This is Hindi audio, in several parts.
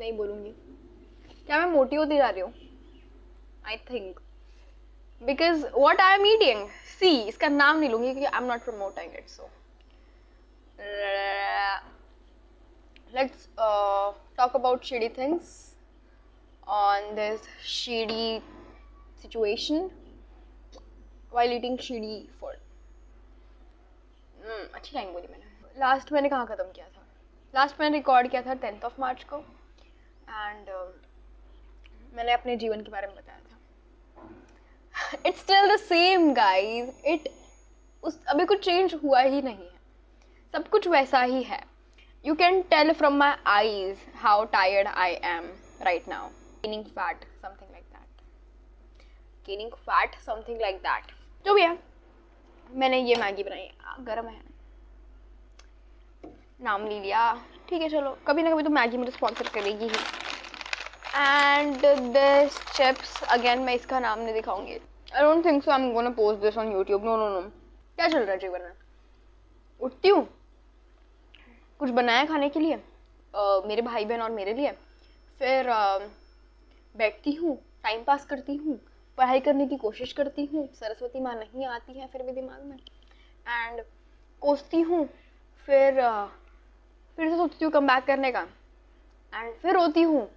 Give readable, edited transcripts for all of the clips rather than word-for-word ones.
नहीं बोलूँगी। क्या मैं मोटी होती जा रही हूँ? I think because what I am eating, see इसका नाम नहीं लूँगी क्योंकि I am not promoting it. So let's talk about shitty things on this shitty situation while eating shitty food. अच्छी लाइन बोली मैंने. लास्ट मैंने कहाँ ख़त्म किया था? लास्ट मैंने रिकॉर्ड किया था 10th मार्च को एंड मैंने अपने जीवन के बारे में बताया था. It's still the same guys. अभी कुछ चेंज हुआ ही नहीं है, सब कुछ वैसा ही है. You can tell from my eyes how tired I am right now. Gaining fat, something like that. Gaining fat, something like that. जो भी है, मैंने ये मैगी बनाई. गरम है, नाम ले लिया. ठीक है चलो, कभी ना कभी तो मैगी मुझे स्पॉन्सर करेगी ही. And this chips again, मैं इसका नाम नहीं दिखाऊंगी. I don't think so. I'm gonna post this on YouTube. No. क्या चल रहा है जीवन में? उठती हूँ, कुछ बनाया खाने के लिए मेरे भाई बहन और मेरे लिए. फिर बैठती हूँ, टाइम पास करती हूँ, पढ़ाई करने की कोशिश करती हूँ. सरस्वती माँ नहीं आती है फिर भी दिमाग में. एंड कोसती हूँ. फिर से सोचती हूँ कम बैक करने का. एंड फिर रोती हूँ,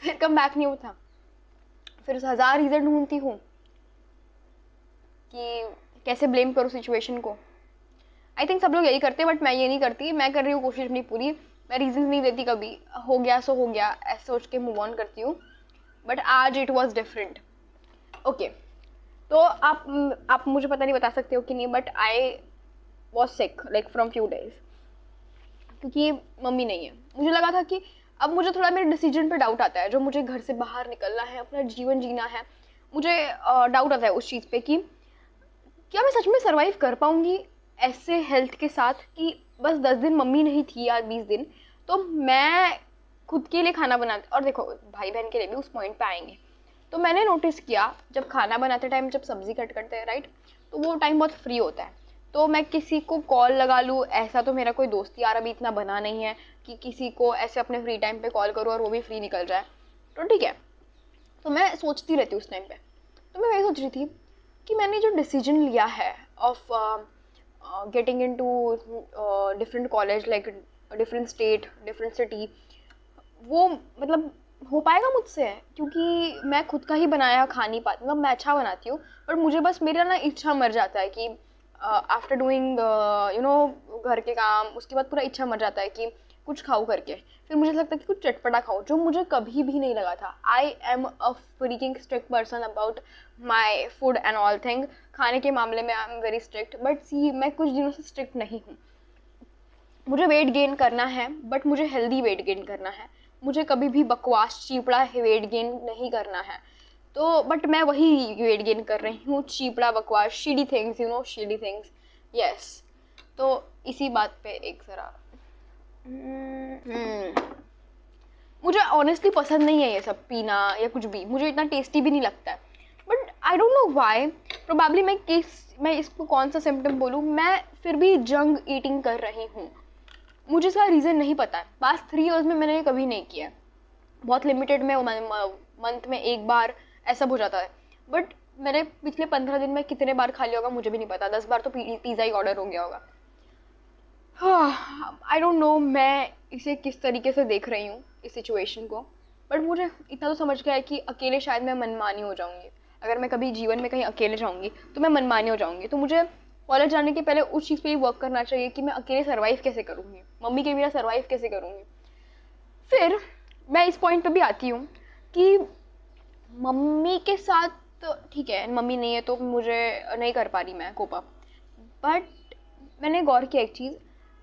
फिर कम बैक नहीं होता. फिर 1000 रीज़न ढूंढती हूँ कि कैसे ब्लेम करूँ सिचुएशन को. आई थिंक सब लोग यही करते हैं बट मैं ये नहीं करती. मैं कर रही हूँ कोशिश अपनी पूरी. मैं रीजन नहीं देती कभी. हो गया सो हो गया ऐसे सोच के मूव ऑन करती हूँ. बट आज इट वॉज डिफरेंट. ओके, तो आप मुझे पता नहीं बता सकते हो कि नहीं, but I was sick like from few days क्योंकि मम्मी नहीं है. मुझे लगा था कि अब मुझे थोड़ा मेरे डिसीजन पे डाउट आता है. जो मुझे घर से बाहर निकलना है, अपना जीवन जीना है, मुझे डाउट आता है उस चीज़ पे कि क्या मैं सच में सर्वाइव कर पाऊँगी ऐसे हेल्थ के साथ. कि बस 10 दिन मम्मी नहीं थी या 20 दिन तो मैं खुद के लिए खाना बनाती. और देखो भाई बहन के लिए भी उस पॉइंट पे आएंगे. तो मैंने नोटिस किया जब खाना बनाते टाइम, जब सब्जी कट करते हैं राइट, तो वो टाइम बहुत फ्री होता है. तो मैं किसी को कॉल लगा लूँ, ऐसा तो मेरा कोई दोस्त यार अभी इतना बना नहीं है कि किसी को ऐसे अपने फ्री टाइम पे कॉल करूँ और वो भी फ्री निकल जाए. तो ठीक है, तो मैं सोचती रहती हूँ उस टाइम पे. तो मैं वही सोच रही थी कि मैंने जो डिसीजन लिया है of getting into different college, like different state, different city, वो मतलब हो पाएगा मुझसे? क्योंकि मैं खुद का ही बनाया खा नहीं पाती. मतलब मैं अच्छा बनाती हूँ बट मुझे बस मेरा ना इच्छा मर जाता है कि आफ्टर डूइंग घर के काम, उसके बाद पूरा इच्छा मर जाता है कि कुछ खाऊं करके. फिर मुझे लगता है कि कुछ चटपटा खाऊं, जो मुझे कभी भी नहीं लगा था. I am a freaking strict person about my food and all thing. खाने के मामले में I am very strict. But see, मैं कुछ दिनों से स्ट्रिक्ट नहीं हूँ. मुझे वेट गेन करना है बट मुझे हेल्दी वेट गेन करना है. मुझे कभी भी बकवास चीपड़ा वेट गेन नहीं करना है. तो बट मैं वही वेट गेन कर रही हूँ, चीपड़ा बकवास, शिडी थिंग्स, शिडी थिंग्स. यस, तो इसी बात पे एक ज़रा मुझे ऑनेस्टली पसंद नहीं है ये सब पीना या कुछ भी. मुझे इतना टेस्टी भी नहीं लगता है. But I don't know why. Probably मैं इसको कौन सा सिम्टम बोलूँ, मैं फिर भी जंक ईटिंग कर रही हूँ. मुझे इसका रीज़न नहीं पता है. पास्ट 3 years में मैंने ये कभी नहीं किया. बहुत लिमिटेड में मंथ में एक बार ऐसा हो जाता है. बट मैंने पिछले 15 दिन में कितने बार खा लिया होगा मुझे भी नहीं पता. 10 बार तो पिज़्ज़ा ही ऑर्डर हो गया होगा. आई डोंट नो मैं इसे किस तरीके से देख रही हूँ इस सिचुएशन को. बट मुझे इतना तो समझ गया है कि अकेले शायद मैं मनमानी हो जाऊँगी. अगर मैं कभी जीवन में कहीं अकेले जाऊँगी तो मैं मनमानी हो जाऊँगी. तो मुझे कॉलेज जाने के पहले उस चीज़ पे ही वर्क करना चाहिए कि मैं अकेले सर्वाइव कैसे करूँगी, मम्मी के बिना सर्वाइव कैसे करूँगी. फिर मैं इस पॉइंट पे भी आती हूँ कि मम्मी के साथ ठीक है, मम्मी नहीं है तो मुझे नहीं कर पा रही मैं कोप अप. बट मैंने गौर किया एक चीज़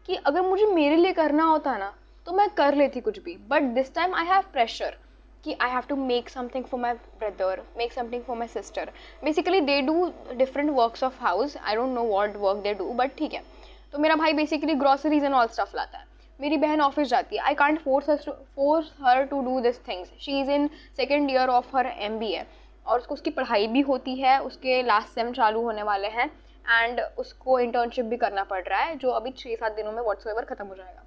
कि अगर मुझे मेरे लिए करना होता ना तो मैं कर लेती कुछ भी. But this time I have pressure कि I have to make something for my brother, make something for my sister. Basically they do different works of house. I don't know what work they do but ठीक है. तो मेरा भाई basically groceries and all stuff लाता है. मेरी बहन ऑफिस जाती है. I can't force her to do this things. She is in 2nd year of her MBA और उसकी पढ़ाई भी होती है. उसके लास्ट सेम चालू होने वाले हैं एंड उसको इंटर्नशिप भी करना पड़ रहा है जो अभी 6-7 दिनों में व्हाट्सएवर ख़त्म हो जाएगा.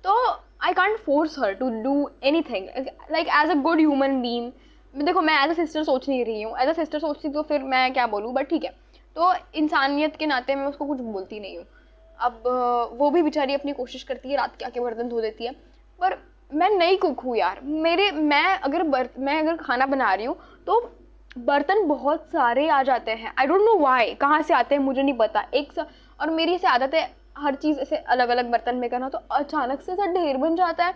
तो I can't force her to do anything, like as a good human being. देखो मैं एज अ सिस्टर सोच नहीं रही हूँ, एज अ सिस्टर सोचती तो फिर मैं क्या बोलूँ, बट ठीक है। तो इंसानियत के नाते मैं उसको कुछ बोलती नहीं हूँ। अब वो भी बेचारी अपनी कोशिश करती है, रात के आके बर्तन धो देती है, पर मैं नई कुक हूँ यार। मैं अगर खाना बना रही हूँ तो बर्तन बहुत सारे आ जाते हैं, आई डोंट नो व्हाई, कहाँ से आते हैं मुझे नहीं पता। और मेरी ऐसे आदत है हर चीज़ ऐसे अलग अलग बर्तन में करना, तो अचानक से ऐसा ढेर बन जाता है।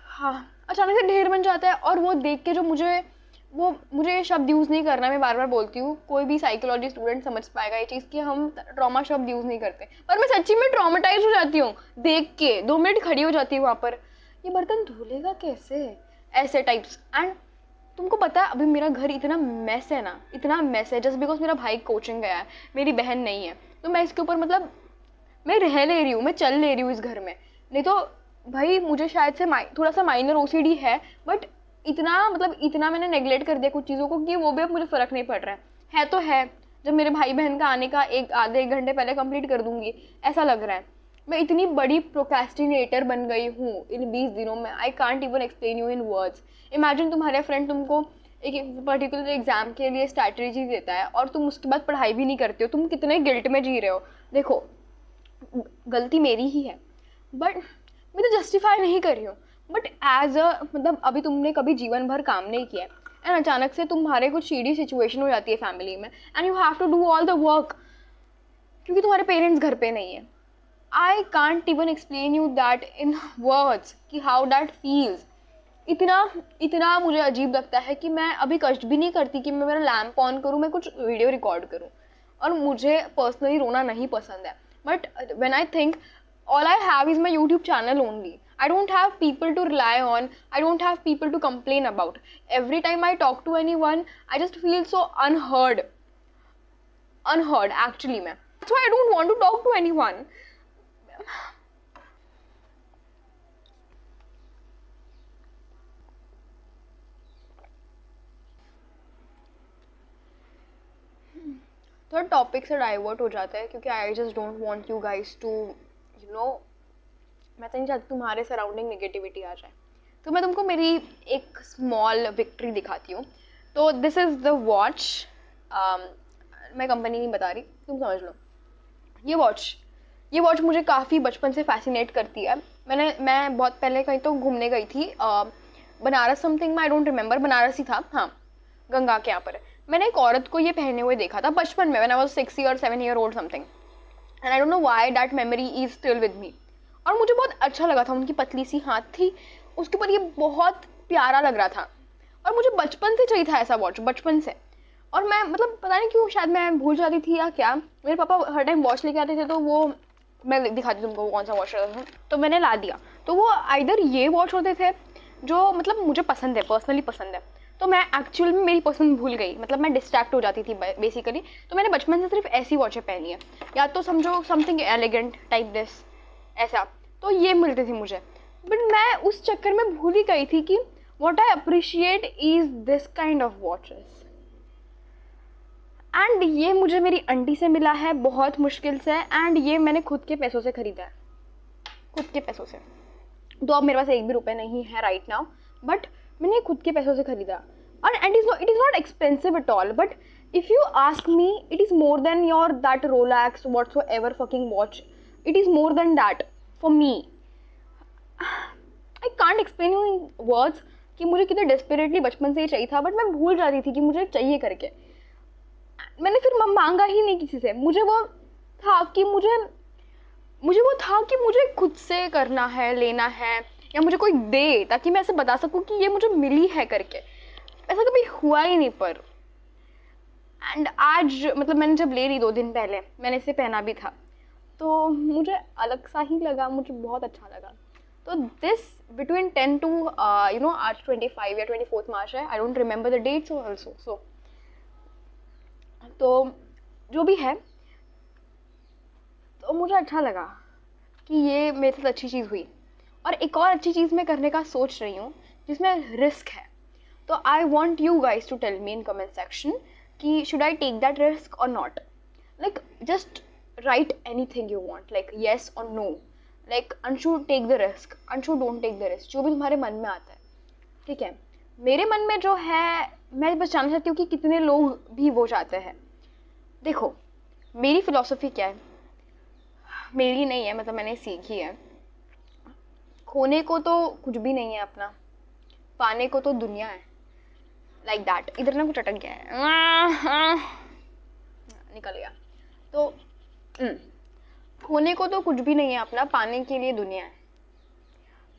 हाँ, अचानक से ढेर बन जाता है, और वो देख के जो मुझे शब्द यूज़ नहीं करना, मैं बार बार बोलती हूँ, कोई भी साइकोलॉजी स्टूडेंट समझ पाएगा ये चीज़ कि हम ट्रॉमा शब्द यूज़ नहीं करते, पर मैं सच्ची में ट्रॉमेटाइज हो जाती हूँ देख के। 2 मिनट खड़ी हो जाती हूँ वहाँ पर, ये बर्तन धुलेगा कैसे, ऐसे टाइप्स। एंड तुमको पता है अभी मेरा घर इतना मैस है ना, इतना मैस है, जस्ट बिकॉज मेरा भाई कोचिंग गया है, मेरी बहन नहीं है, तो मैं इसके ऊपर मतलब मैं रह ले रही हूँ, मैं चल ले रही हूँ इस घर में। नहीं तो भाई मुझे शायद से थोड़ा सा माइनर ओसीडी है, बट इतना मैंने नेगलेक्ट कर दिया कुछ चीज़ों को कि वो भी अब मुझे फ़र्क नहीं पड़ रहा है तो है। जब मेरे भाई बहन का आने का आधे एक घंटे पहले कंप्लीट कर दूंगी, ऐसा लग रहा है। मैं इतनी बड़ी प्रोक्रेस्टिनेटर बन गई हूँ इन 20 दिनों में, आई can't even explain you in words. Imagine तुम्हारे फ्रेंड तुमको एक पर्टिकुलर एग्जाम के लिए स्ट्रैटेजी देता है और तुम उसके बाद पढ़ाई भी नहीं करते हो, तुम कितने गिल्ट में जी रहे हो। देखो गलती मेरी ही है, बट मैं तो जस्टिफाई नहीं कर रही हूँ, बट एज अ मतलब अभी तुमने कभी जीवन भर काम नहीं किया एंड अचानक से तुम्हारे कुछ सीडी सिचुएशन हो जाती है फैमिली में and you have to do all the work क्योंकि तुम्हारे पेरेंट्स घर पे नहीं है। I can't even explain you that in words कि हाउ दैट फील्स। इतना मुझे अजीब लगता है कि मैं अभी कष्ट भी नहीं करती कि मैं मेरा लैम्प ऑन करूँ, मैं कुछ वीडियो रिकॉर्ड करूँ, और मुझे पर्सनली रोना नहीं पसंद है। But when I think all I have is my YouTube channel only. I don't have people to rely on. I don't have people to complain about. Every time I talk to anyone, I just feel so unheard. Unheard, actually, man. That's why I don't want to talk to anyone. थोड़ा टॉपिक से डाइवर्ट हो जाता है क्योंकि I just don't want you guys to मैं तो नहीं चाहती तुम्हारे सराउंडिंग नेगेटिविटी आ जाए। तो मैं तुमको मेरी एक स्मॉल विक्ट्री दिखाती हूँ। तो दिस इज़ द वॉच, मैं कंपनी नहीं बता रही, तुम समझ लो। ये वॉच मुझे काफ़ी बचपन से फैसिनेट करती है। मैं बहुत पहले कहीं तो घूमने गई थी, बनारस समथिंग में, आई डोंट रिमेंबर, बनारस ही था, हाँ, गंगा के यहाँ पर। मैंने एक औरत को ये पहने हुए देखा था बचपन में, when I was 6 year 7 year old something, and I don't know why that memory is still with me. और मुझे बहुत अच्छा लगा था, उनकी पतली सी हाथ थी, उसके ऊपर ये बहुत प्यारा लग रहा था, और मुझे बचपन से चाहिए था ऐसा वॉच, बचपन से। और मैं मतलब पता नहीं क्यों, शायद मैं भूल जाती थी या क्या, मेरे पापा हर टाइम वॉच लेके आते थे, तो वो मैं दिखाती तुमको कौन सा वॉच रहता था, तो मैंने ला दिया। तो वो आइदर ये वॉच होते थे जो मतलब मुझे पसंद है, पर्सनली पसंद है, तो मैं एक्चुअल में मेरी पसंद भूल गई, मतलब मैं डिस्ट्रैक्ट हो जाती थी बेसिकली। तो मैंने बचपन से सिर्फ ऐसी वॉचें पहनी है, या तो समझो समथिंग एलिगेंट टाइप दिस, ऐसा, तो ये मिलते थे मुझे। बट मैं उस चक्कर में भूल ही गई थी कि what I appreciate is this kind of watches. And ये मुझे मेरी आंटी से मिला है बहुत मुश्किल से, एंड ये मैंने खुद के पैसों से खरीदा है, खुद के पैसों से। तो अब मेरे पास एक भी रुपए नहीं है राइट नाउ, बट मैंने खुद के पैसों से खरीदा। और and it is not expensive at all, but if you ask me it is more than your that Rolex whatsoever fucking watch, it is more than that for me. I can't explain you in words कि मुझे कितने डेस्परेटली बचपन से ही चाहिए था, बट मैं भूल जाती थी कि मुझे चाहिए करके। मैंने फिर मांगा ही नहीं किसी से, मुझे वो था कि मुझे खुद से करना है, लेना है, या मुझे कोई दे ताकि मैं ऐसे बता सकूं कि ये मुझे मिली है करके। ऐसा कभी हुआ ही नहीं। पर एंड आज मतलब मैंने जब ले ली 2 दिन पहले, मैंने इसे पहना भी था, तो मुझे अलग सा ही लगा, मुझे बहुत अच्छा लगा। तो दिस बिटवीन 10 to आज 25 या 24 मार्च है, I don't remember the dates also. So तो जो भी है, तो मुझे अच्छा लगा कि ये मेरे साथ अच्छी चीज़ हुई। और एक और अच्छी चीज़ मैं करने का सोच रही हूँ जिसमें रिस्क है। तो I want you guys to tell me in comment section कि should I take that risk और not. Like just write anything you want, like yes और no, like Anshu take the risk, Anshu don't take the risk, जो भी तुम्हारे मन में आता है, ठीक है। मेरे मन में जो है, मैं बस जानना चाहती हूँ कि कितने लोग भी वो चाहते हैं। देखो मेरी फिलॉसफी क्या है, मेरी नहीं है, मतलब मैंने सीखी है, खोने को तो कुछ भी नहीं है अपना, पाने को तो दुनिया है, लाइक दैट। इधर ना कुछ अटक गया है, निकल गया। तो खोने को तो कुछ भी नहीं है अपना, पाने के लिए दुनिया है।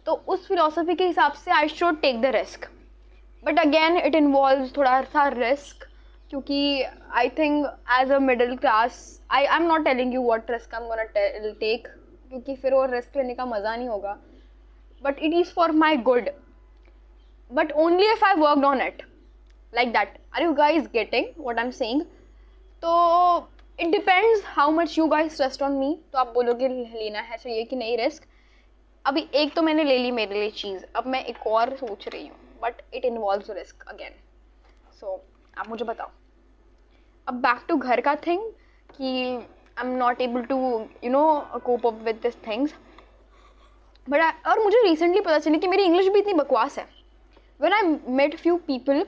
तो उस फिलॉसफी के हिसाब से I should take the risk, but again it involves थोड़ा सा रिस्क, क्योंकि I think as a middle class I am not telling you what risk I am gonna take, क्योंकि फिर वो रिस्क लेने का मज़ा नहीं होगा, but it is for my good, but only if I worked on it, like that. Are you guys getting what I am saying? तो it depends how much you guys trust on me. तो आप बोलोगे लेना है चाहिए कि नहीं रिस्क। अभी एक तो मैंने ले ली मेरे लिए चीज़, अब मैं एक और सोच रही हूँ, but it involves risk again. So आप मुझे बताओ, अब बैक टू घर का थिंग, कि I am not able to you know cope up with this things, but और मुझे रिसेंटली पता चली कि मेरी इंग्लिश भी इतनी बकवास है। When I met few people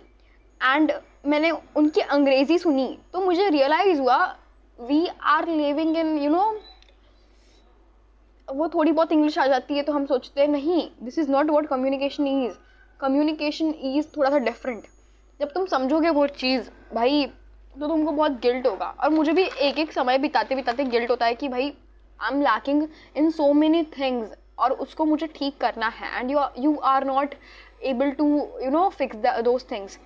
and मैंने उनकी अंग्रेज़ी सुनी, तो मुझे रियलाइज़ हुआ we are living in you know, वो थोड़ी बहुत इंग्लिश आ जाती है तो हम सोचते हैं नहीं, this is not what communication is. Communication is थोड़ा सा डिफरेंट। जब तुम समझोगे वो चीज़ भाई, तो तुमको बहुत गिल्ट होगा। और मुझे भी एक एक समय बिताते बिताते गिल्ट होता है कि भाई I am lacking in so many things, और उसको मुझे ठीक करना है, and you are not able to you know fix those things.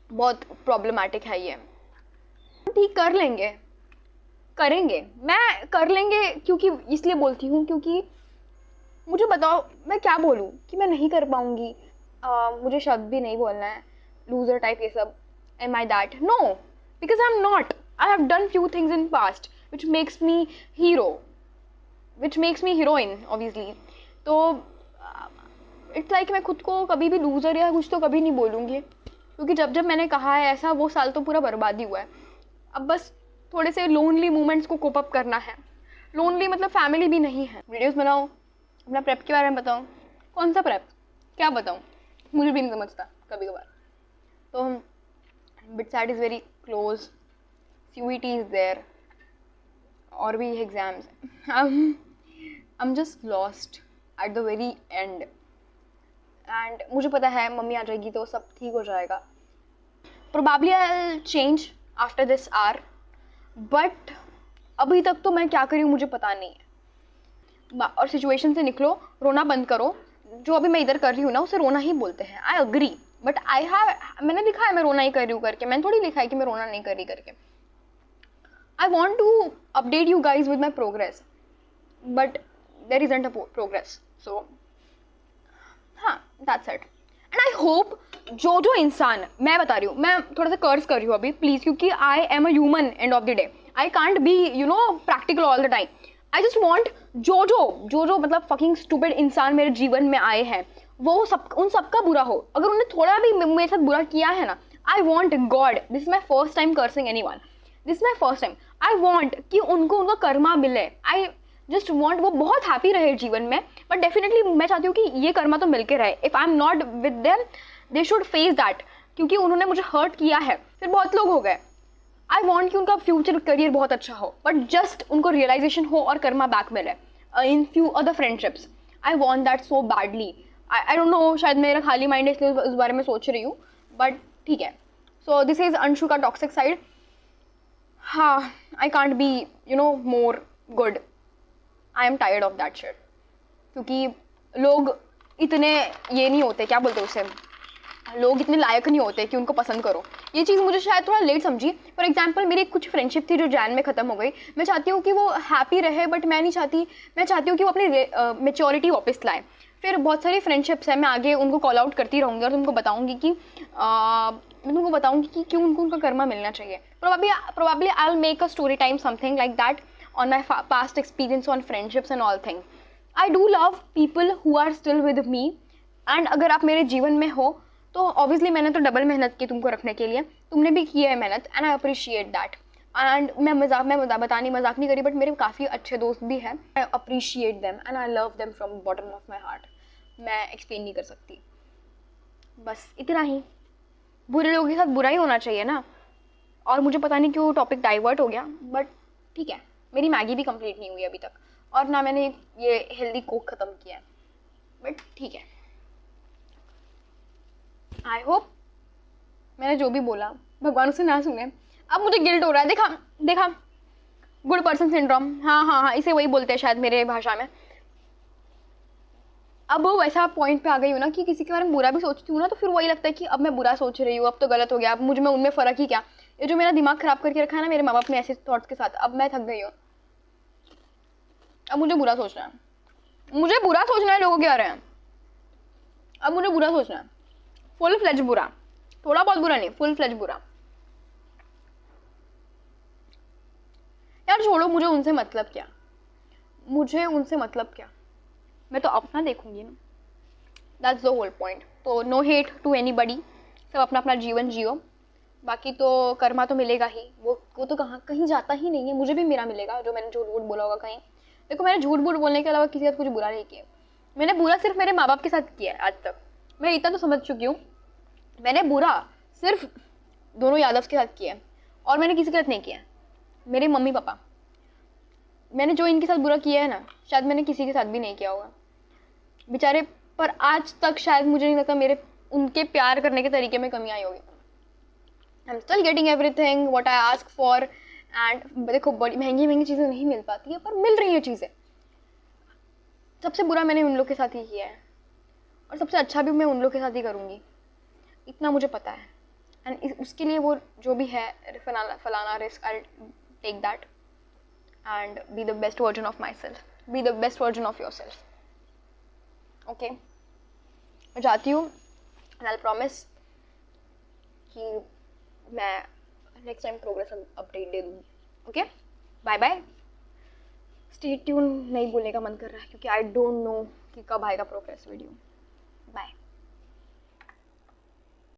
बहुत प्रॉब्लमैटिक है ये। ठीक कर लेंगे, करेंगे, मैं कर लेंगे, क्योंकि इसलिए बोलती हूँ क्योंकि मुझे बताओ मैं क्या बोलूँ कि मैं नहीं कर पाऊँगी, मुझे शब्द भी नहीं बोलना है, लूजर टाइप ये सब, am I that? No, because I am not. I have done few things in past which makes me hero, which makes me heroine obviously. तो इट्स लाइक मैं खुद को कभी भी लूजर या कुछ तो कभी नहीं बोलूँगी, क्योंकि जब जब मैंने कहा है ऐसा, वो साल तो पूरा बर्बाद ही हुआ है। अब बस थोड़े से लोनली मोमेंट्स को कोप अप करना है। लोनली मतलब फैमिली भी नहीं है। वीडियोस बनाओ, अपना प्रेप के बारे में बताओ। कौन सा प्रेप, क्या बताऊँ, मुझे भी नहीं समझता कभी कभार। तो BITSAT is very close, CUET is there, और भी exams. I am just lost at the very end, and मुझे पता है मम्मी आ जाएगी तो सब ठीक हो जाएगा। Probably I will change after this hour, but अभी तक तो मैं क्या करी मुझे पता नहीं है। और सिचुएशन से निकलो, रोना बंद करो। जो अभी मैं इधर कर रही हूँ ना, उसे रोना ही बोलते हैं। आई अग्री, बट मैंने लिखा है मैं रोना ही कर रही हूँ करके, मैंने थोड़ी लिखा है कि मैं रोना नहीं कर रही करके। I want to update you guys with my progress, but there isn't a progress. So हाँ, that's it. And I hope जो इंसान, मैं बता रही हूँ, मैं थोड़ा सा कर्स कर रही हूँ अभी प्लीज़, क्योंकि I am a human end of the day. I can't be you know practical all the time. I just want जो मतलब फकिंग स्टूपिड इंसान मेरे जीवन में आए हैं, वो उन सबका बुरा हो। अगर उन्होंने थोड़ा भी मेरे साथ बुरा किया है ना, I want God, this is my first time cursing any one, this is my first time. I want कि उनको उनका कर्मा मिले। आई जस्ट वॉन्ट वो बहुत हैप्पी रहे जीवन में, बट डेफिनेटली मैं चाहती हूँ कि ये कर्मा तो मिलके रहे। If I am not with them, they should face that, क्योंकि उन्होंने मुझे हर्ट किया है। फिर बहुत लोग हो गए। आई वॉन्ट कि उनका फ्यूचर करियर बहुत अच्छा हो, बट जस्ट उनको रियलाइजेशन हो और कर्मा बैक मिले in few other friendships. I want that so badly. I don't no, शायद मेरा खाली माइंड है इसलिए उस बारे में सोच रही हूँ, बट ठीक है। सो दिस इज अंशु का टॉक्सिक साइड। हाँ, I can't be you know more good. I am tired of that shit, क्योंकि लोग इतने ये नहीं होते, क्या बोलते उसे, लोग इतने लायक नहीं होते कि उनको पसंद करो। ये चीज़ मुझे शायद थोड़ा लेट समझी। फॉर एग्जांपल मेरी कुछ फ्रेंडशिप थी जो जैन में ख़त्म हो गई। मैं चाहती हूँ कि वो हैप्पी रहे, बट मैं नहीं चाहती, मैं चाहती हूँ कि वो अपनी मेच्योरिटी वापस लाए। फिर बहुत सारी फ्रेंडशिप्स हैं, मैं आगे उनको कॉल आउट करती रहूँगी और तुमको बताऊँगी कि मैं तुमको बताऊँगी कि क्यों उनको उनका कर्मा मिलना चाहिए। Probably I will make a story time something like that on my past experience on friendships and all things. I do love people who are still with me, and अगर आप मेरे जीवन में हो तो obviously मैंने तो डबल मेहनत की तुमको रखने के लिए, तुमने भी की है मेहनत, and I appreciate that. And मैं मजाक नहीं करी, बट मेरे काफ़ी अच्छे दोस्त भी हैं. I appreciate them and I love them from bottom of my heart. मैं एक्सप्लेन नहीं कर सकती. बस इतना ही. बुरे लोगों के साथ बुरा ही होना चाहिए ना. और मुझे पता नहीं क्यों टॉपिक डाइवर्ट हो गया, बट ठीक है. मेरी मैगी भी कंप्लीट नहीं हुई अभी तक, और ना मैंने ये हेल्दी कोक ख़त्म किया है, बट ठीक है. आई होप मैंने जो भी बोला भगवान उसे ना सुने. अब मुझे गिल्ट हो रहा है. देखा गुड पर्सन सिंड्रोम. हाँ, इसे वही बोलते हैं शायद मेरे भाषा में. अब वो वैसा पॉइंट पे आ गई हूँ ना कि किसी के बारे में बुरा भी सोचती हूँ ना, तो फिर वही लगता है कि अब मैं बुरा सोच रही हूँ, अब तो गलत हो गया, अब मुझ में उनमें फ़र्क ही क्या. ये जो मेरा दिमाग ख़राब करके रखा है ना मेरे माँ बाप ने ऐसे थॉट्स के साथ, अब मैं थक गई हूँ. अब मुझे बुरा सोचना है. मुझे बुरा सोचना है लोगों के बारे में. अब मुझे बुरा सोचना है. फुल फ्लेज बुरा. थोड़ा बहुत बुरा नहीं, फुल फ्लेज बुरा. यार छोड़ो, मुझे उनसे मतलब क्या. मैं तो अपना देखूंगी ना. That's the whole point. तो नो हेट टू एनीबडी. सब अपना अपना जीवन जियो. बाकी तो कर्मा तो मिलेगा ही. वो तो कहीं जाता ही नहीं है. मुझे भी मेरा मिलेगा, जो मैंने झूठ बोला होगा कहीं. देखो, मैंने झूठ बोलने के अलावा किसी के साथ कुछ बुरा नहीं किया. मैंने बुरा सिर्फ मेरे माँ बाप के साथ किया है आज तक. मैं इतना तो समझ चुकी हूँ. मैंने बुरा सिर्फ दोनों यादव के साथ किया है, और मैंने किसी के साथ नहीं किया. मेरे मम्मी पापा, मैंने जो इनके साथ बुरा किया है ना, शायद मैंने किसी के साथ भी नहीं किया होगा बेचारे. पर आज तक शायद मुझे नहीं लगता मेरे उनके प्यार करने के तरीके में कमी आई होगी. I am still getting everything what I ask for. And देखो, बड़ी महंगी चीज़ें नहीं मिल पाती है, पर मिल रही हैं चीज़ें. सबसे बुरा मैंने उन लोग के साथ ही किया है, और सबसे अच्छा भी मैं उन लोग के साथ ही करूँगी. इतना मुझे पता है. एंड उसके लिए वो जो भी है, फलाना risk, I take that. And be the best version of myself. Be the best version of yourself. Okay? मैं जाती हूँ. And I'll promise कि मैं next time progress update दे दूँगी. Okay? Bye bye. Stay tuned नहीं बोलने का मन कर रहा है, क्योंकि I don't know कि कब आएगा progress video. Bye.